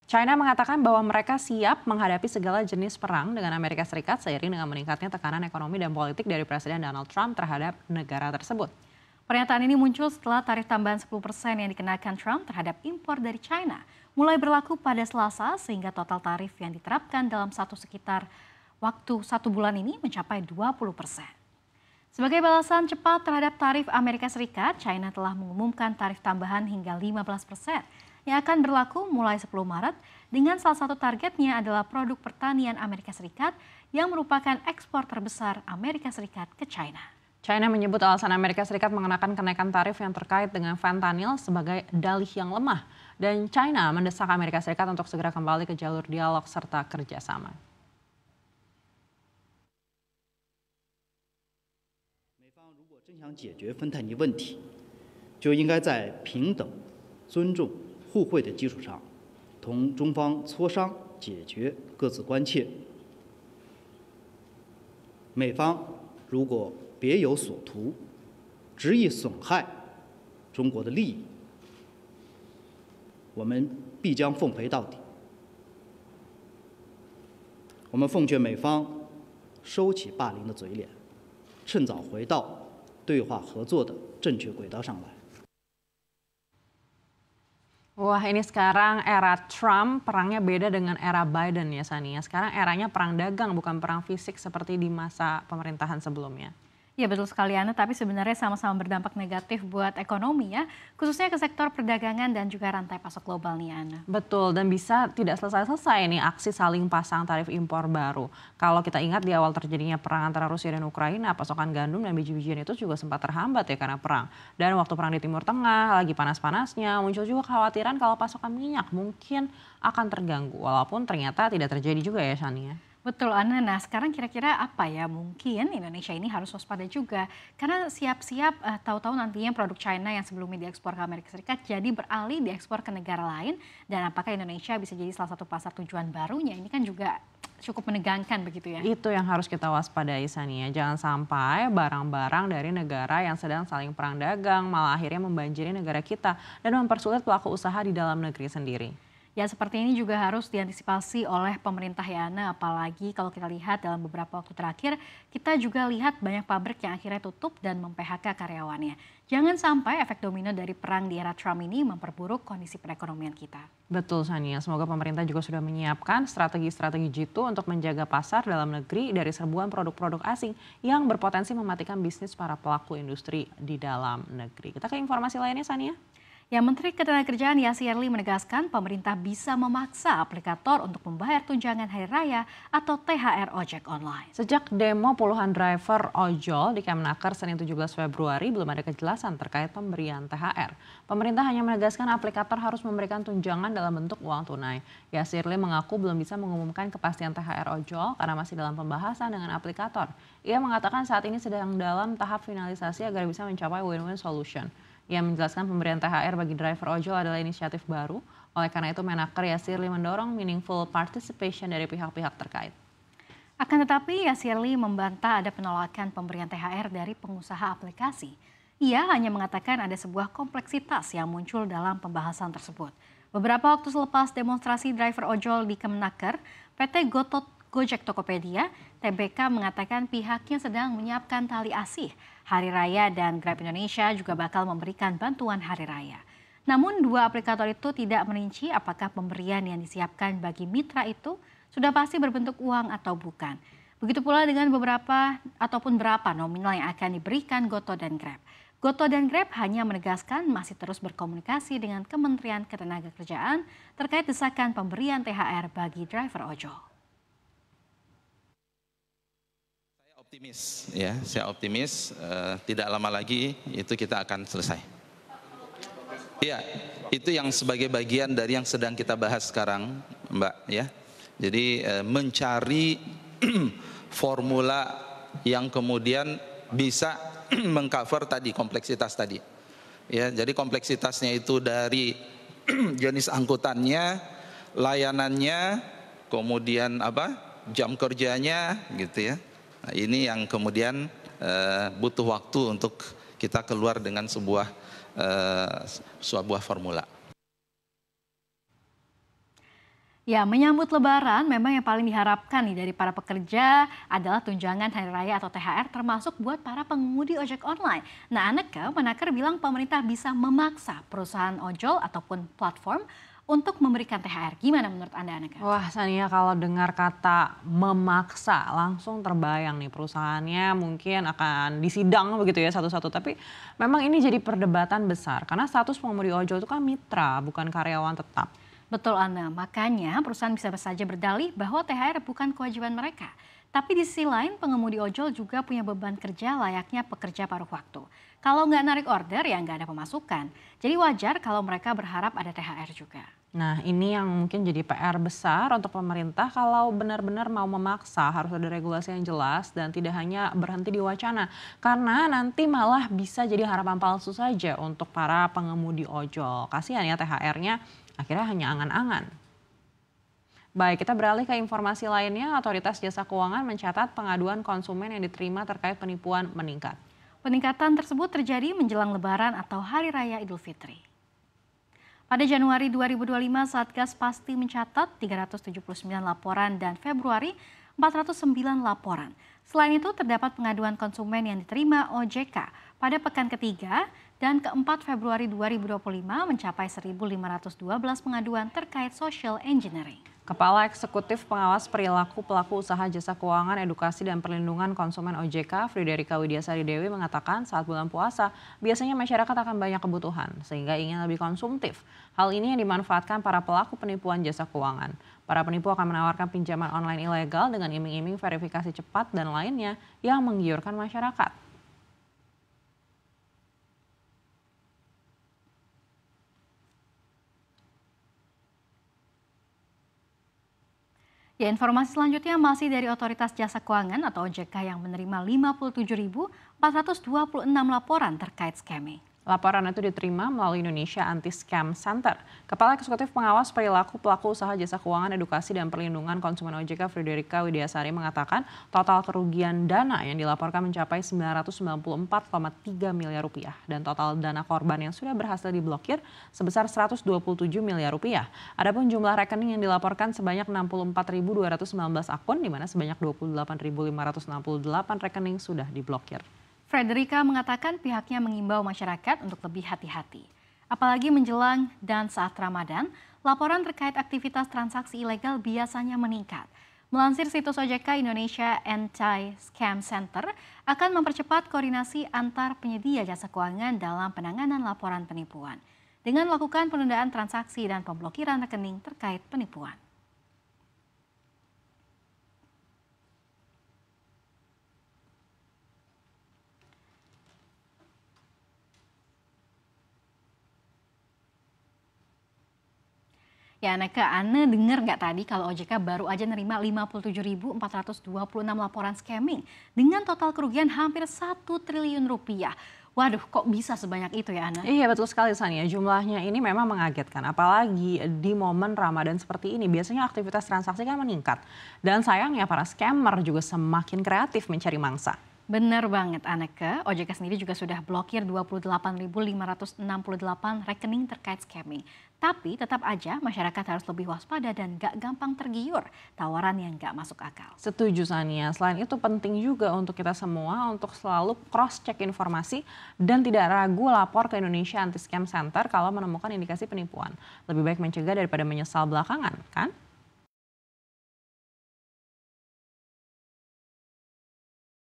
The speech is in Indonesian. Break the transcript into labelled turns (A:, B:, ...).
A: China mengatakan bahwa mereka siap menghadapi segala jenis perang dengan Amerika Serikat seiring dengan meningkatnya tekanan ekonomi dan politik dari Presiden Donald Trump terhadap negara tersebut.
B: Pernyataan ini muncul setelah tarif tambahan 10% yang dikenakan Trump terhadap impor dari China mulai berlaku pada Selasa, sehingga total tarif yang diterapkan dalam sekitar waktu 1 bulan ini mencapai 20%. Sebagai balasan cepat terhadap tarif Amerika Serikat, China telah mengumumkan tarif tambahan hingga 15% yang akan berlaku mulai 10 Maret dengan salah satu targetnya adalah produk pertanian Amerika Serikat yang merupakan ekspor terbesar Amerika Serikat ke China.
A: China menyebut alasan Amerika Serikat mengenakan kenaikan tarif yang terkait dengan fentanyl sebagai dalih yang lemah. Dan China mendesak Amerika Serikat untuk segera kembali ke jalur dialog serta kerjasama.
C: 美方如果真想解决芬太尼问题，就应该在平等、尊重、互惠的基础上，同中方磋商解决各自关切。美方如果别有所图，执意损害中国的利益，我们必将奉陪到底。我们奉劝美方收起霸凌的嘴脸，趁早回到对话合作的正确轨道上来。
A: Wah, ini sekarang era Trump, perangnya beda dengan era Biden ya Sania. Sekarang eranya perang dagang, bukan perang fisik seperti di masa pemerintahan sebelumnya.
B: Ya betul sekali Ana, tapi sebenarnya sama-sama berdampak negatif buat ekonomi ya, khususnya ke sektor perdagangan dan juga rantai pasok global nih Ana.
A: Betul, dan bisa tidak selesai-selesai nih aksi saling pasang tarif impor baru. Kalau kita ingat di awal terjadinya perang antara Rusia dan Ukraina, pasokan gandum dan biji-bijian itu juga sempat terhambat ya karena perang. Dan waktu perang di Timur Tengah, lagi panas-panasnya, muncul juga kekhawatiran kalau pasokan minyak mungkin akan terganggu. Walaupun ternyata tidak terjadi juga ya Shania.
B: Betul Ana, nah sekarang kira-kira apa ya, mungkin Indonesia ini harus waspada juga. Karena siap-siap tahu-tahu nantinya produk China yang sebelumnya diekspor ke Amerika Serikat jadi beralih diekspor ke negara lain. Dan apakah Indonesia bisa jadi salah satu pasar tujuan barunya, ini kan juga cukup menegangkan begitu ya.
A: Itu yang harus kita waspadai Sania. Jangan sampai barang-barang dari negara yang sedang saling perang dagang malah akhirnya membanjiri negara kita dan mempersulit pelaku usaha di dalam negeri sendiri.
B: Ya seperti ini juga harus diantisipasi oleh pemerintah Yana, apalagi kalau kita lihat dalam beberapa waktu terakhir, kita juga lihat banyak pabrik yang akhirnya tutup dan mem-PHK karyawannya. Jangan sampai efek domino dari perang di era Trump ini memperburuk kondisi perekonomian kita.
A: Betul Sania, semoga pemerintah juga sudah menyiapkan strategi-strategi jitu untuk menjaga pasar dalam negeri dari serbuan produk-produk asing yang berpotensi mematikan bisnis para pelaku industri di dalam negeri. Kita ke informasi lainnya Sania.
B: Ya, Menteri Ketenagakerjaan Yasir Lee menegaskan pemerintah bisa memaksa aplikator untuk membayar tunjangan hari raya atau THR ojek online.
A: Sejak demo puluhan driver ojol di Kemenaker Senin 17 Februari belum ada kejelasan terkait pemberian THR. Pemerintah hanya menegaskan aplikator harus memberikan tunjangan dalam bentuk uang tunai. Yasir Lee mengaku belum bisa mengumumkan kepastian THR ojol karena masih dalam pembahasan dengan aplikator. Ia mengatakan saat ini sedang dalam tahap finalisasi agar bisa mencapai win-win solution. Ia menjelaskan pemberian THR bagi driver ojol adalah inisiatif baru. Oleh karena itu Menaker Yasir Lee mendorong meaningful participation dari pihak-pihak terkait.
B: Akan tetapi Yasir Lee membantah ada penolakan pemberian THR dari pengusaha aplikasi. Ia hanya mengatakan ada sebuah kompleksitas yang muncul dalam pembahasan tersebut. Beberapa waktu selepas demonstrasi driver ojol di Kemenaker, PT Gojek Tokopedia, TBK mengatakan pihaknya sedang menyiapkan tali asih Hari Raya dan Grab Indonesia juga bakal memberikan bantuan Hari Raya. Namun dua aplikator itu tidak merinci apakah pemberian yang disiapkan bagi mitra itu sudah pasti berbentuk uang atau bukan. Begitu pula dengan berapa nominal yang akan diberikan Goto dan Grab. Goto dan Grab hanya menegaskan masih terus berkomunikasi dengan Kementerian Ketenagakerjaan terkait desakan pemberian THR bagi driver ojol.
D: Saya optimis tidak lama lagi itu kita akan selesai. Ya, itu yang sebagai bagian dari yang sedang kita bahas sekarang, Mbak ya. Jadi mencari formula yang kemudian bisa mengcover tadi kompleksitas tadi. Ya, jadi kompleksitasnya itu dari jenis angkutannya, layanannya, kemudian jam kerjanya gitu ya. Nah, ini yang kemudian butuh waktu untuk kita keluar dengan sebuah formula.
B: Ya, menyambut Lebaran memang yang paling diharapkan nih dari para pekerja adalah tunjangan hari raya atau THR termasuk buat para pengemudi ojek online. Nah, Anneke Menaker bilang pemerintah bisa memaksa perusahaan ojol ataupun platform untuk memberikan THR. Gimana menurut Anda, Anneke?
A: Wah, Sania, kalau dengar kata memaksa langsung terbayang nih perusahaannya mungkin akan disidang begitu ya satu-satu. Tapi memang ini jadi perdebatan besar karena status pengemudi ojol itu kan mitra bukan karyawan tetap.
B: Betul, Anna. Makanya perusahaan bisa saja berdalih bahwa THR bukan kewajiban mereka. Tapi di sisi lain pengemudi ojol juga punya beban kerja layaknya pekerja paruh waktu. Kalau nggak narik order ya nggak ada pemasukan. Jadi wajar kalau mereka berharap ada THR juga.
A: Nah, ini yang mungkin jadi PR besar untuk pemerintah kalau benar-benar mau memaksa harus ada regulasi yang jelas dan tidak hanya berhenti di wacana. Karena nanti malah bisa jadi harapan palsu saja untuk para pengemudi ojol. Kasihan ya THR-nya akhirnya hanya angan-angan. Baik, kita beralih ke informasi lainnya. Otoritas Jasa Keuangan mencatat pengaduan konsumen yang diterima terkait penipuan meningkat.
B: Peningkatan tersebut terjadi menjelang Lebaran atau Hari Raya Idul Fitri. Pada Januari 2025, Satgas Pasti mencatat 379 laporan dan Februari 409 laporan. Selain itu, terdapat pengaduan konsumen yang diterima OJK pada pekan ketiga dan keempat Februari 2025 mencapai 1.512 pengaduan terkait social engineering.
A: Kepala Eksekutif Pengawas Perilaku Pelaku Usaha Jasa Keuangan, Edukasi dan Perlindungan Konsumen OJK, Friederika Widiasari Dewi mengatakan saat bulan puasa biasanya masyarakat akan banyak kebutuhan sehingga ingin lebih konsumtif. Hal ini yang dimanfaatkan para pelaku penipuan jasa keuangan. Para penipu akan menawarkan pinjaman online ilegal dengan iming-iming verifikasi cepat dan lainnya yang menggiurkan masyarakat.
B: Ya, informasi selanjutnya masih dari Otoritas Jasa Keuangan atau OJK yang menerima 57.426 laporan terkait scamming.
A: Laporan itu diterima melalui Indonesia Anti-Scam Center. Kepala Eksekutif Pengawas Perilaku Pelaku Usaha Jasa Keuangan, Edukasi dan Perlindungan Konsumen OJK, Friederika Widiasari mengatakan total kerugian dana yang dilaporkan mencapai 994,3 miliar rupiah dan total dana korban yang sudah berhasil diblokir sebesar 127 miliar rupiah. Adapun jumlah rekening yang dilaporkan sebanyak 64.219 akun, di mana sebanyak 28.568 rekening sudah diblokir.
B: Friederika mengatakan pihaknya mengimbau masyarakat untuk lebih hati-hati. Apalagi menjelang dan saat Ramadan, laporan terkait aktivitas transaksi ilegal biasanya meningkat. Melansir situs OJK Indonesia Anti-Scam Center akan mempercepat koordinasi antar penyedia jasa keuangan dalam penanganan laporan penipuan dengan melakukan penundaan transaksi dan pemblokiran rekening terkait penipuan. Ya, Anneke, Anda dengar nggak tadi kalau OJK baru aja nerima 57.426 laporan scamming dengan total kerugian hampir 1 triliun rupiah. Waduh, kok bisa sebanyak itu ya, Ana?
A: Iya, betul sekali, Sania. Jumlahnya ini memang mengagetkan. Apalagi di momen Ramadan seperti ini, biasanya aktivitas transaksi kan meningkat. Dan sayangnya para scammer juga semakin kreatif mencari mangsa.
B: Benar banget, Anneke. OJK sendiri juga sudah blokir 28.568 rekening terkait scamming. Tapi tetap aja masyarakat harus lebih waspada dan gak gampang tergiur tawaran yang gak masuk akal.
A: Setuju, Sania. Selain itu penting juga untuk kita semua untuk selalu cross-check informasi dan tidak ragu lapor ke Indonesia Anti-Scam Center kalau menemukan indikasi penipuan. Lebih baik mencegah daripada menyesal belakangan, kan?